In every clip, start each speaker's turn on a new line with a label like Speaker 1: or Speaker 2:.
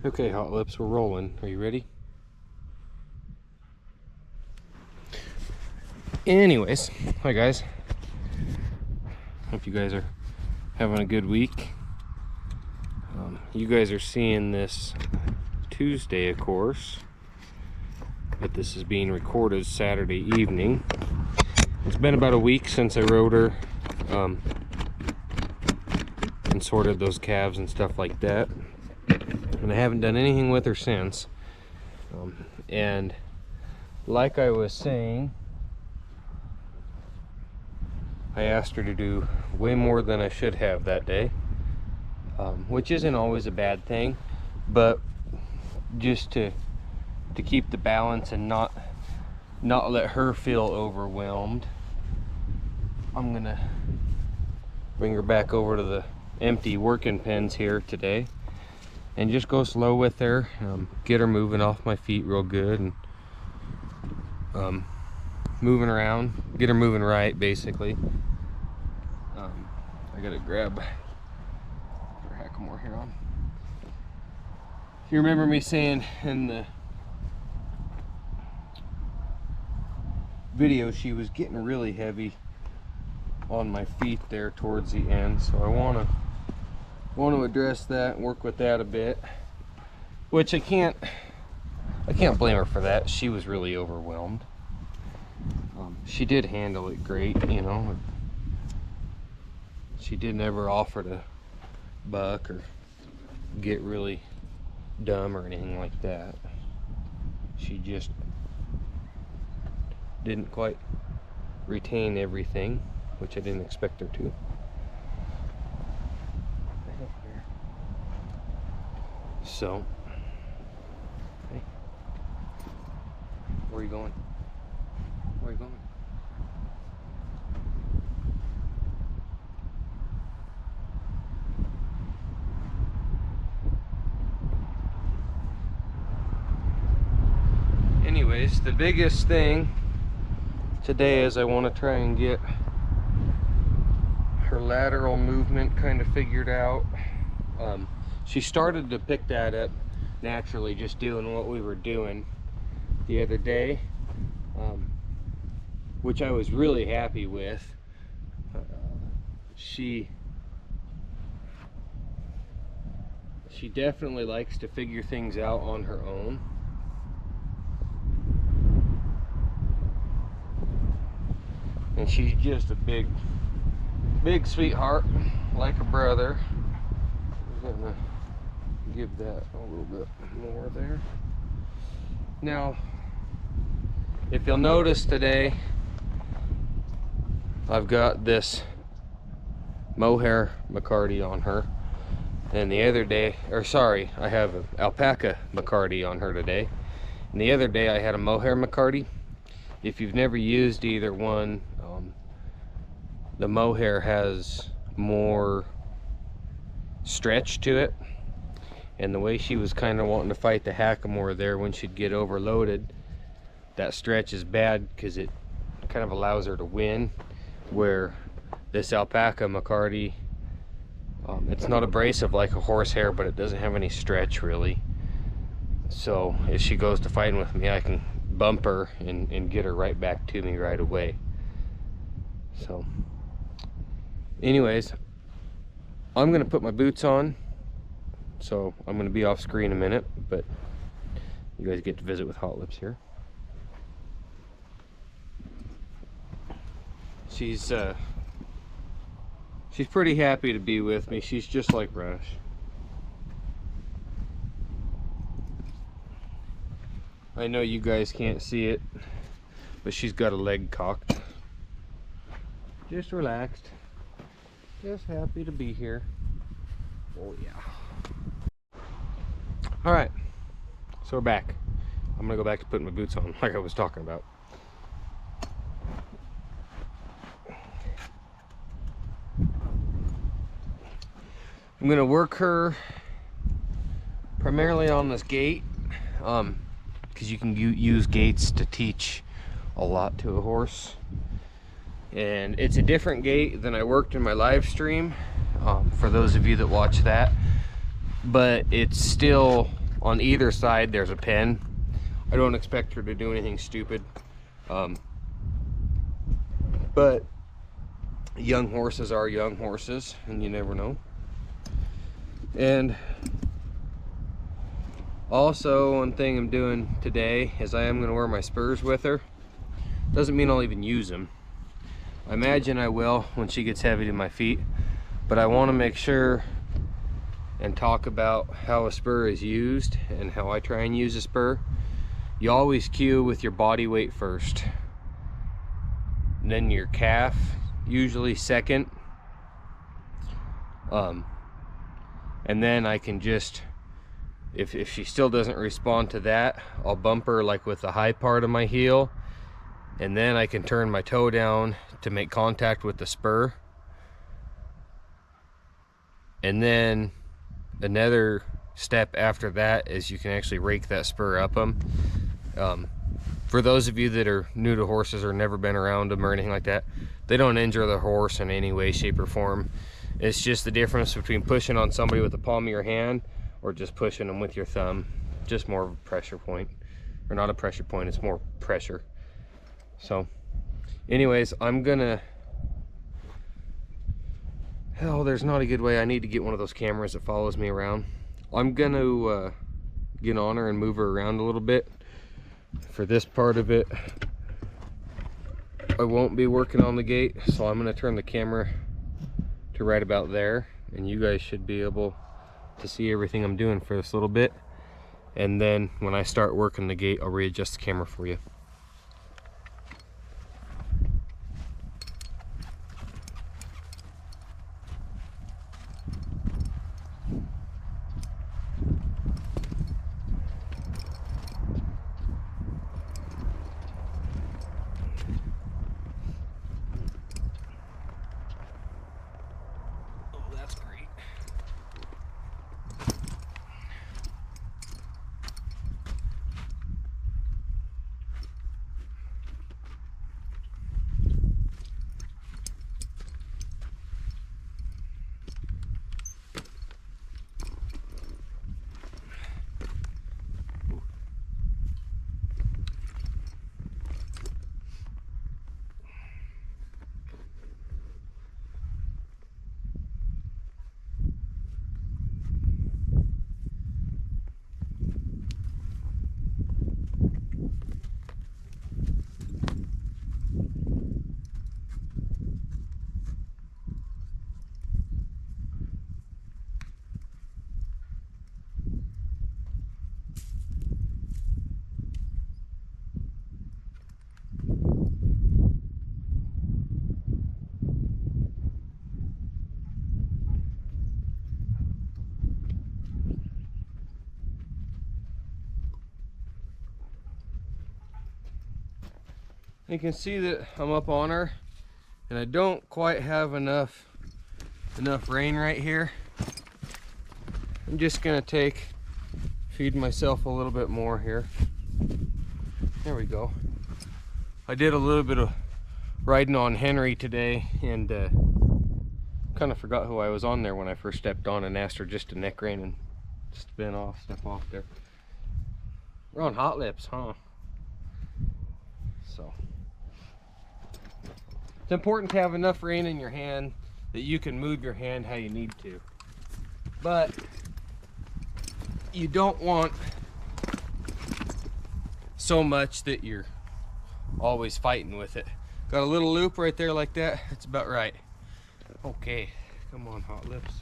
Speaker 1: Okay, Hotlips, we're rolling. Are you ready? Anyways, hi guys. Hope you guys are having a good week. You guys are seeing this Tuesday, of course, but this is being recorded Saturday evening. It's been about a week since I rode her and sorted those calves and stuff like that, and I haven't done anything with her since. And like I was saying, I asked her to do way more than I should have that day, which isn't always a bad thing, but just to keep the balance and not let her feel overwhelmed, I'm gonna bring her back over to the empty working pens here today and just go slow with her, get her moving off my feet real good, and moving around, get her moving right, basically. I gotta grab her hackamore here on. You remember me saying in the video she was getting really heavy on my feet there towards the end, so I want to address that and work with that a bit, which I can't blame her for that. She was really overwhelmed. She did handle it great, you know. She didn't ever offer to buck or get really dumb or anything like that. She just didn't quite retain everything, which I didn't expect her to. So, hey, where are you going? Where are you going? Anyways, the biggest thing today is I want to try and get her lateral movement kind of figured out. She started to pick that up naturally just doing what we were doing the other day, which I was really happy with. She definitely likes to figure things out on her own. And she's just a big sweetheart, like a brother. I'm gonna give that a little bit more there. Now, if you'll notice today, I've got this mohair McCarty on her, and the other day, or sorry, I have an alpaca McCarty on her today, and the other day I had a mohair McCarty. If you've never used either one, the mohair has more stretch to it, and the way she was kind of wanting to fight the hackamore there when she'd get overloaded, that stretch is bad because it kind of allows her to win, where this alpaca McCarty, it's not abrasive like a horsehair, but it doesn't have any stretch really. So if she goes to fighting with me, I can bump her and get her right back to me right away. So anyways, I'm gonna put my boots on, so I'm gonna be off screen a minute, but you guys get to visit with Hotlips here. She's pretty happy to be with me. She's just like Rush. I know you guys can't see it, but she's got a leg cocked. Just relaxed. Just happy to be here. Oh yeah. Alright, so we're back. I'm gonna go back to putting my boots on like I was talking about. I'm gonna work her primarily on this gait, because you can use gaits to teach a lot to a horse. And it's a different gait than I worked in my live stream, for those of you that watch that, but it's still On either side there's a pen. I don't expect her to do anything stupid, but young horses are young horses, and you never know. And also, one thing I'm doing today is I am going to wear my spurs with her. Doesn't mean I'll even use them. I imagine I will when she gets heavy to my feet, but I want to make sure and talk about how a spur is used and how I try and use a spur. You always cue with your body weight first, and then your calf usually second, and then I can just, if she still doesn't respond to that, I'll bump her like with the high part of my heel, and then I can turn my toe down to make contact with the spur. And then another step after that is you can actually rake that spur up them. For those of you that are new to horses or never been around them or anything like that, they don't injure the horse in any way, shape, or form. It's just the difference between pushing on somebody with the palm of your hand or just pushing them with your thumb. Just more of a pressure point, or not a pressure point, it's more pressure. So anyways, I'm gonna, hell, there's not a good way. I need to get one of those cameras that follows me around. I'm gonna get on her and move her around a little bit. For this part of it, I won't be working on the gate, so I'm gonna turn the camera to right about there, and you guys should be able to see everything I'm doing for this little bit. And then when I start working the gate, I'll readjust the camera for you. You can see that I'm up on her, and I don't quite have enough rein right here. I'm just gonna feed myself a little bit more here. There we go. I did a little bit of riding on Henry today, and kind of forgot who I was on there when I first stepped on, and asked her just to neck rein and step off there. We're on Hotlips, huh? So it's important to have enough rein in your hand that you can move your hand how you need to, but you don't want so much that you're always fighting with it. Got a little loop right there like that, that's about right. Okay, come on, Hotlips.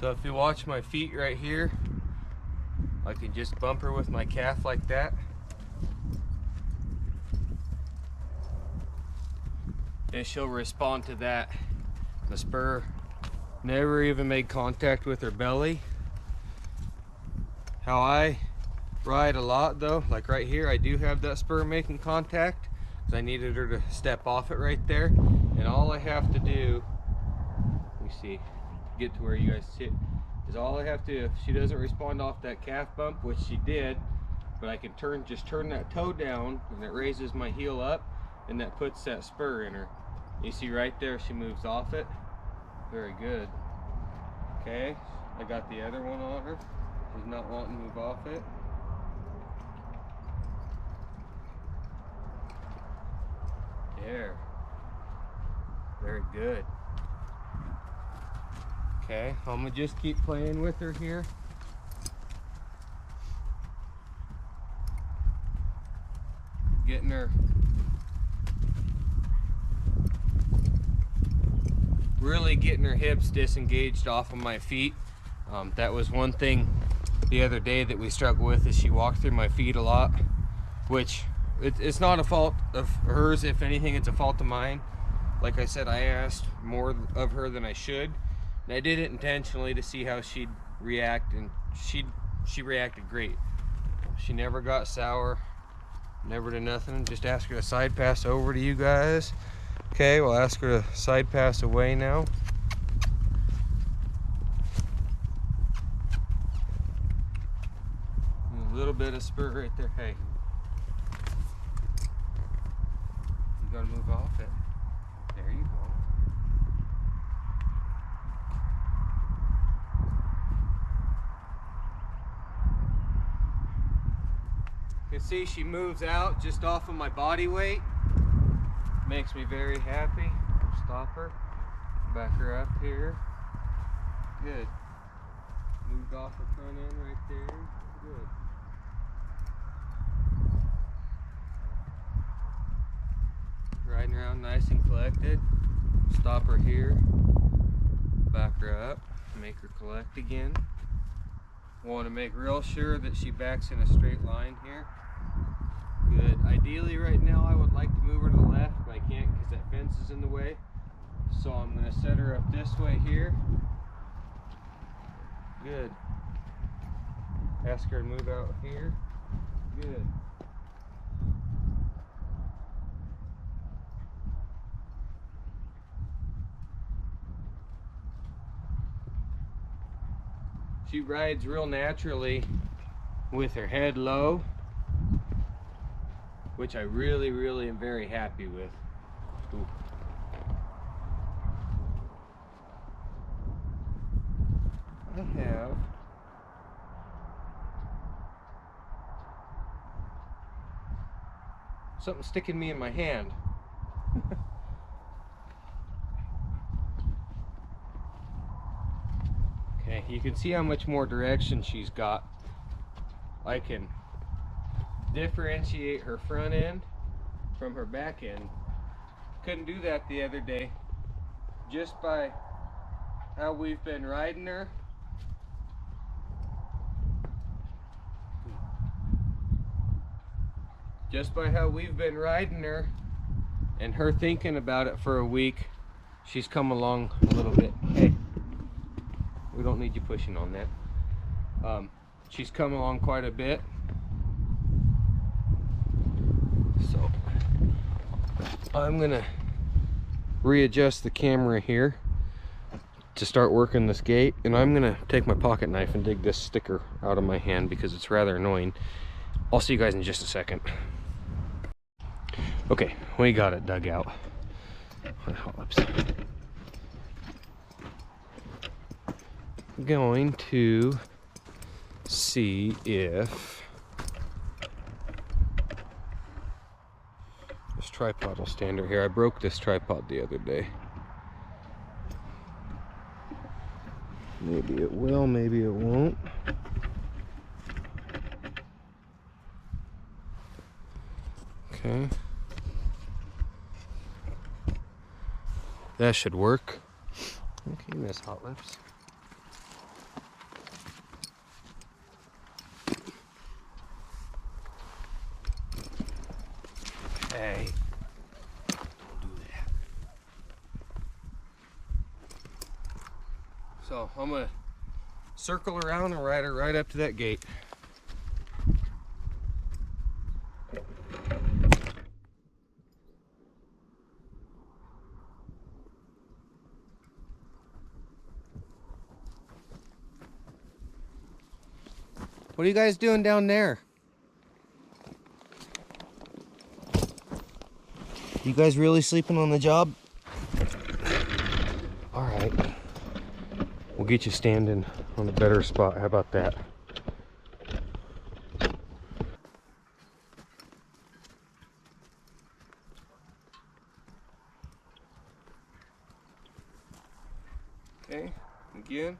Speaker 1: So if you watch my feet right here, I can just bump her with my calf like that. And she'll respond to that. The spur never even made contact with her belly. How I ride a lot though. Like right here, I do have that spur making contact because I needed her to step off it right there. And all I have to do, let me see, get to where you guys sit, is all I have to, if she doesn't respond off that calf bump, which she did, but I can just turn that toe down and it raises my heel up and that puts that spur in her. You see right there, she moves off it. Very good. Okay, I got the other one on her. She's not wanting to move off it. There. Very good. Okay, I'm gonna just keep playing with her here. Getting her, really getting her hips disengaged off of my feet. That was one thing the other day that we struggled with, is she walked through my feet a lot, which it's not a fault of hers. If anything, it's a fault of mine. Like I said, I asked more of her than I should, and I did it intentionally to see how she'd react, and she reacted great. She never got sour, never did nothing. Just ask her to side pass over to you guys. Okay, we'll ask her to side pass away now. A little bit of spur right there. Hey, you gotta move off it. There you go. You can see she moves out just off of my body weight. Makes me very happy. Stop her. Back her up here. Good. Moved off the front end right there. Good. Riding around nice and collected. Stop her here. Back her up. Make her collect again. Want to make real sure that she backs in a straight line here. Good. Ideally right now I would like to move her to the left, but I can't because that fence is in the way. So I'm going to set her up this way here. Good. Ask her to move out here. Good. She rides real naturally with her head low, which I really, really am very happy with. Ooh. I have something sticking me in my hand. Okay, you can see how much more direction she's got. I can differentiate her front end from her back end. Couldn't do that the other day. Just by how we've been riding her. Just by how we've been riding her and her thinking about it for a week, she's come along a little bit. Hey, we don't need you pushing on that. She's come along quite a bit. So I'm gonna readjust the camera here to start working this gate, and I'm gonna take my pocket knife and dig this sticker out of my hand because it's rather annoying. I'll see you guys in just a second. Okay, we got it dug out. Hotlips. I'm going to see if this tripod will stand right here. I broke this tripod the other day. Maybe it will, maybe it won't. Okay. That should work. Okay, Miss Hotlips. Hey, don't do that. So I'm gonna circle around and ride her right up to that gate. What are you guys doing down there? You guys really sleeping on the job? All right. We'll get you standing on a better spot. How about that? Okay, again.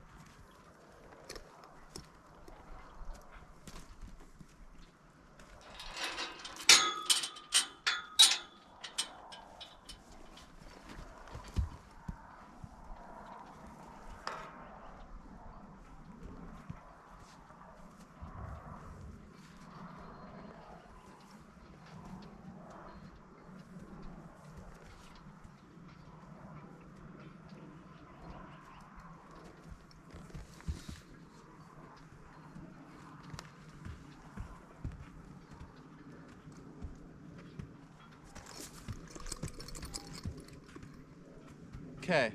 Speaker 1: Okay.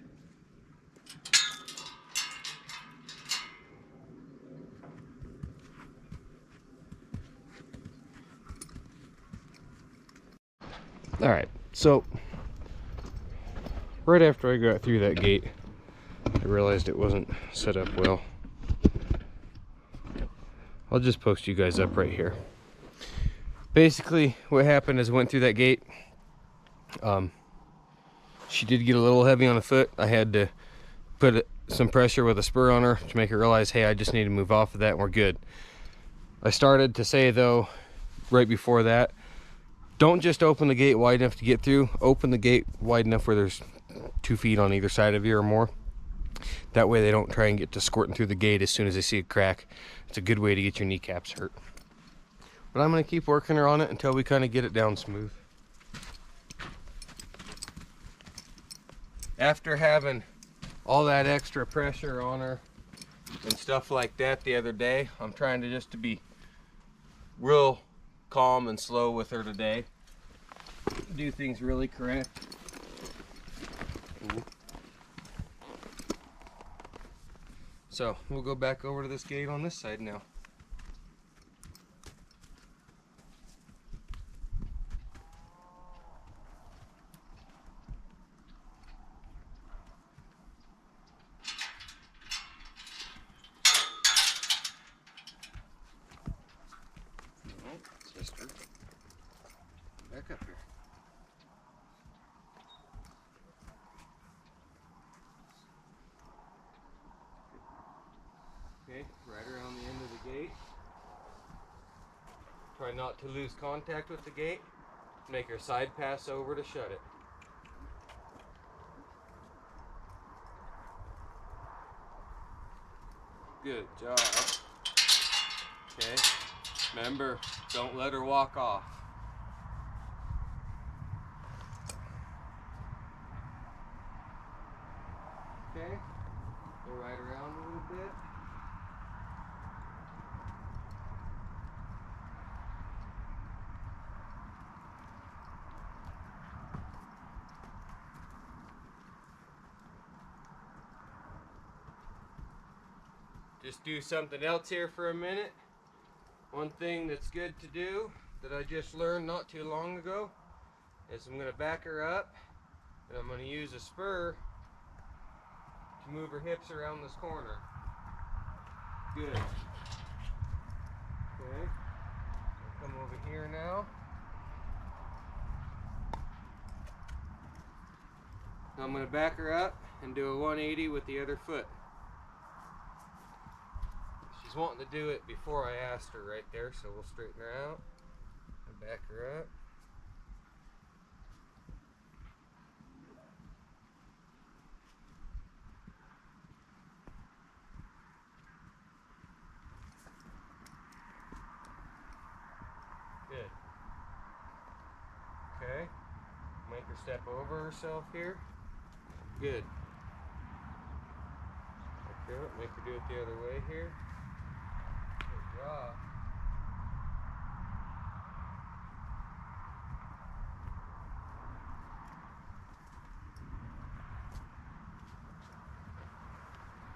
Speaker 1: All right, so right after I got through that gate, I realized it wasn't set up well. I'll just post you guys up right here. Basically, what happened is I went through that gate. She did get a little heavy on the foot. I had to put some pressure with a spur on her to make her realize, hey, I just need to move off of that and we're good. I started to say though, right before that, don't just open the gate wide enough to get through. Open the gate wide enough where there's 2 feet on either side of you or more. That way they don't try and get to squirting through the gate as soon as they see a crack. It's a good way to get your kneecaps hurt. But I'm gonna keep working her on it until we kind of get it down smooth. After having all that extra pressure on her and stuff like that the other day, I'm trying to just to be real calm and slow with her today. Do things really correct. So we'll go back over to this gate on this side now. Sister, back up here. Okay, right around the end of the gate. Try not to lose contact with the gate. Make her side pass over to shut it. Good job. Okay, remember, don't let her walk off. Okay, go right around a little bit. Just do something else here for a minute. One thing that's good to do that I just learned not too long ago is I'm going to back her up and I'm going to use a spur to move her hips around this corner. Good. Okay. I'll come over here now. Now I'm going to back her up and do a 180 with the other foot. She's wanting to do it before I asked her right there, so we'll straighten her out and back her up. Good. Okay. Make her step over herself here. Good. Back her up. Make her do it the other way here. Good job.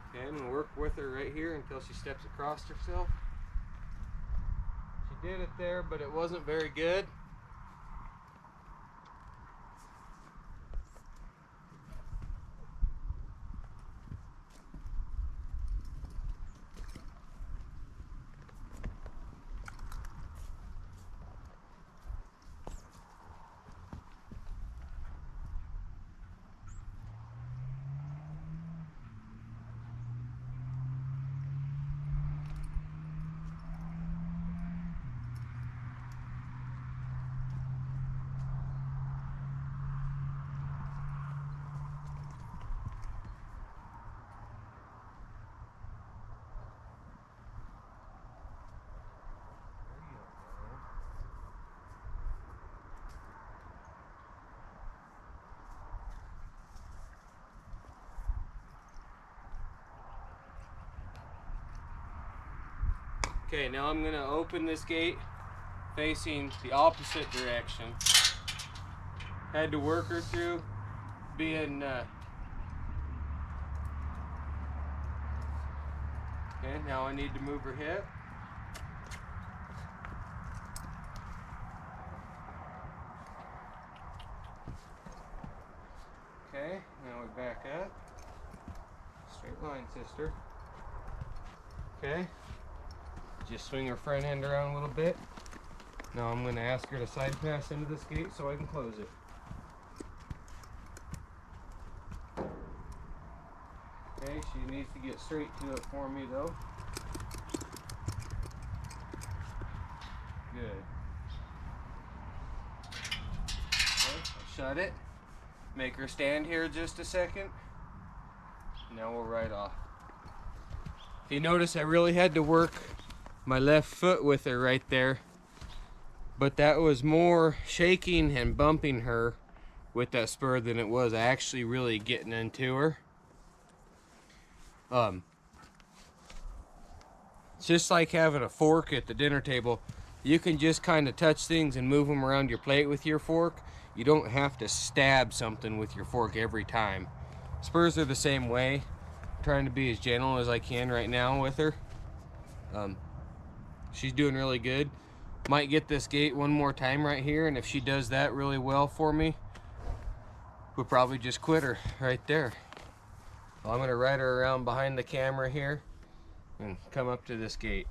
Speaker 1: Okay, I'm going to work with her right here until she steps across herself. did it there, but it wasn't very good. Okay, now I'm going to open this gate facing the opposite direction. Had to work her through being okay, now I need to move her hip. Okay, now we back up. Straight line, sister. Okay. Just swing her front end around a little bit. Now I'm going to ask her to side pass into this gate so I can close it. Okay, she needs to get straight to it for me though. Good. Okay, I'll shut it. Make her stand here just a second. Now we'll ride off. If you notice, I really had to work my left foot with her right there, but that was more shaking and bumping her with that spur than it was actually really getting into her. It's just like having a fork at the dinner table. You can just kind of touch things and move them around your plate with your fork. You don't have to stab something with your fork every time. Spurs are the same way. I'm trying to be as gentle as I can right now with her. She's doing really good. Might get this gate one more time right here, and if she does that really well for me, we'll probably just quit her right there. Well, I'm gonna ride her around behind the camera here and come up to this gate.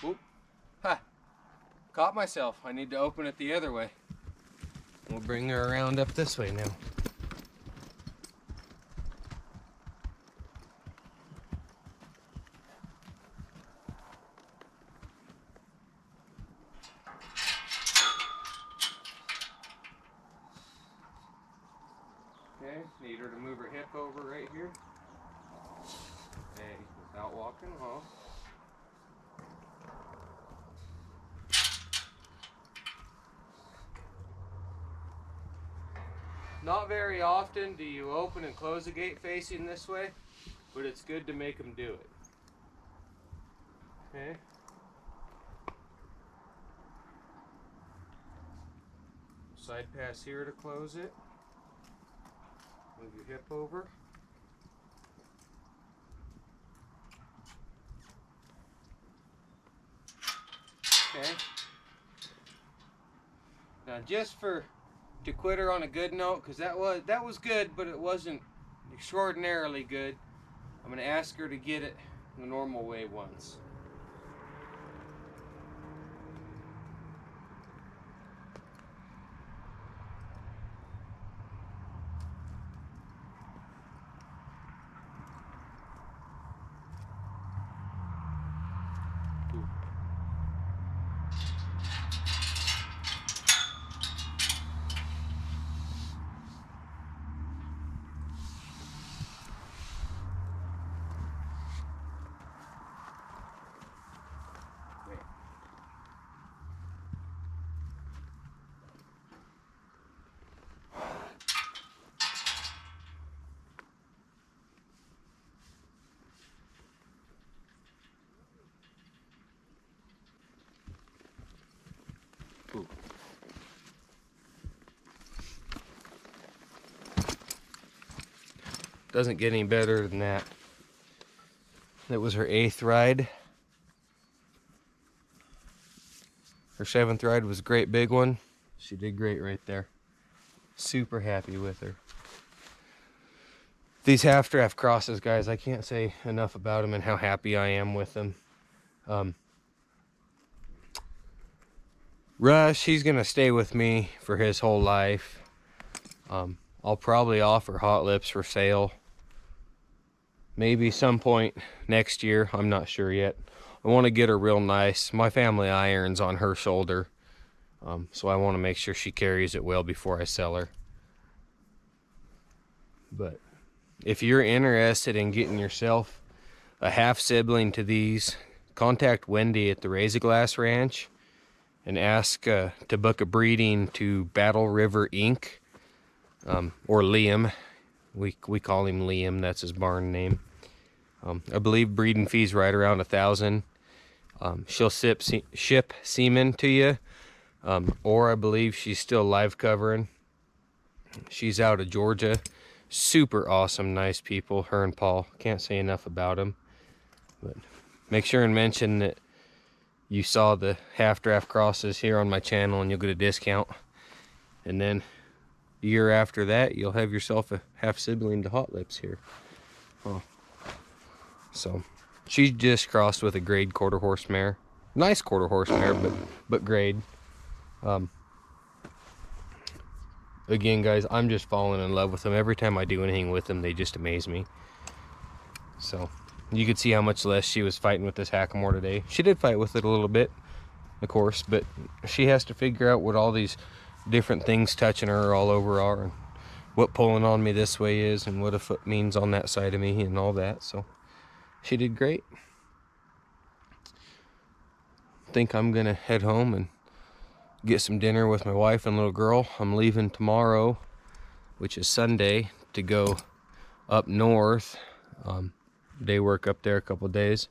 Speaker 1: Oop. Ha! Caught myself. I need to open it the other way. We'll bring her around up this way now. Okay, need her to move her hip over right here. Hey, without walking off. Not very often do you open and close a gate facing this way, but it's good to make them do it. Okay. Side pass here to close it. Move your hip over. Okay. Now just to quit her on a good note, because that was good, but it wasn't extraordinarily good. I'm going to ask her to get it the normal way once. Doesn't get any better than that. That was her 8th ride. Her 7th ride was a great big one. She did great right there. Super happy with her. These half-draft crosses, guys, I can't say enough about them and how happy I am with them. Rush, he's gonna stay with me for his whole life. I'll probably offer Hotlips for sale. Maybe some point next year, I'm not sure yet. I want to get her real nice. My family iron's on her shoulder. So I want to make sure she carries it well before I sell her. But if you're interested in getting yourself a half sibling to these, contact Wendy at the Raise a Glass Ranch and ask to book a breeding to Battle River Inc. Or Liam. We call him Liam, that's his barn name. I believe breeding fees right around $1,000. She'll ship semen to you, or I believe she's still live covering. She's out of Georgia. Super awesome, nice people, her and Paul. Can't say enough about them. But make sure and mention that you saw the half-draft crosses here on my channel and you'll get a discount. And then a year after that, you'll have yourself a half-sibling to Hotlips here. So she just crossed with a grade quarter-horse mare. Nice quarter-horse mare, but grade. Again, guys, I'm just falling in love with them. Every time I do anything with them, they just amaze me. So you could see how much less she was fighting with this hackamore today. She did fight with it a little bit, of course, but she has to figure out what all these different things touching her all over are, and what pulling on me this way is, and what a foot means on that side of me, and all that. So she did great. I think I'm gonna head home and get some dinner with my wife and little girl. I'm leaving tomorrow, which is Sunday, to go up north. Day work up there a couple days.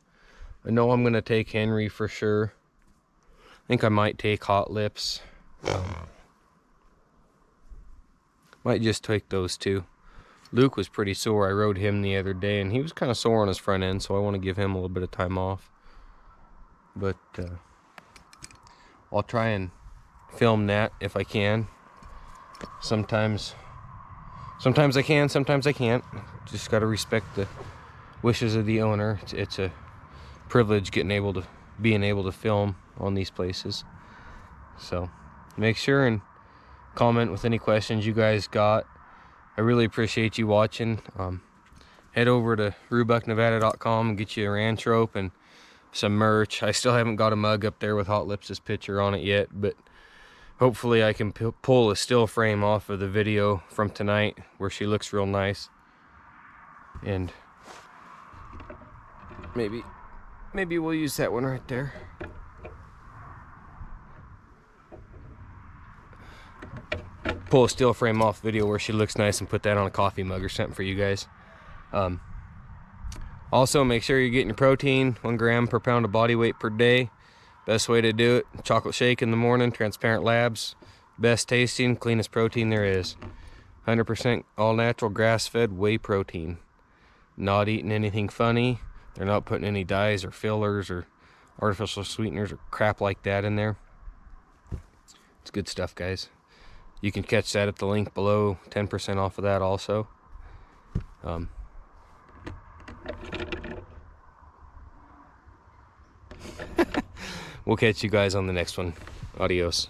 Speaker 1: I know I'm gonna take Henry for sure. I think I might take Hotlips. Might just take those two. Luke was pretty sore. I rode him the other day and he was kind of sore on his front end, so I want to give him a little bit of time off. But I'll try and film that if I can. Sometimes I can, sometimes I can't. Just got to respect the wishes of the owner. It's a privilege being able to film on these places. So make sure and comment with any questions you guys got. I really appreciate you watching. Head over to rubucknevada.com and get you a ranch rope and some merch. I still haven't got a mug up there with Hotlips' picture on it yet, but hopefully I can pull a still frame off of the video from tonight where she looks real nice. And maybe we'll use that one right there. Pull a still frame off video where she looks nice and put that on a coffee mug or something for you guys. Also, make sure you're getting your protein, 1 gram per pound of body weight per day. Best way to do it, chocolate shake in the morning, Transparent Labs. Best tasting, cleanest protein there is. 100% all natural grass-fed whey protein. Not eating anything funny. They're not putting any dyes or fillers or artificial sweeteners or crap like that in there. It's good stuff, guys. You can catch that at the link below, 10% off of that also. We'll catch you guys on the next one. Adios.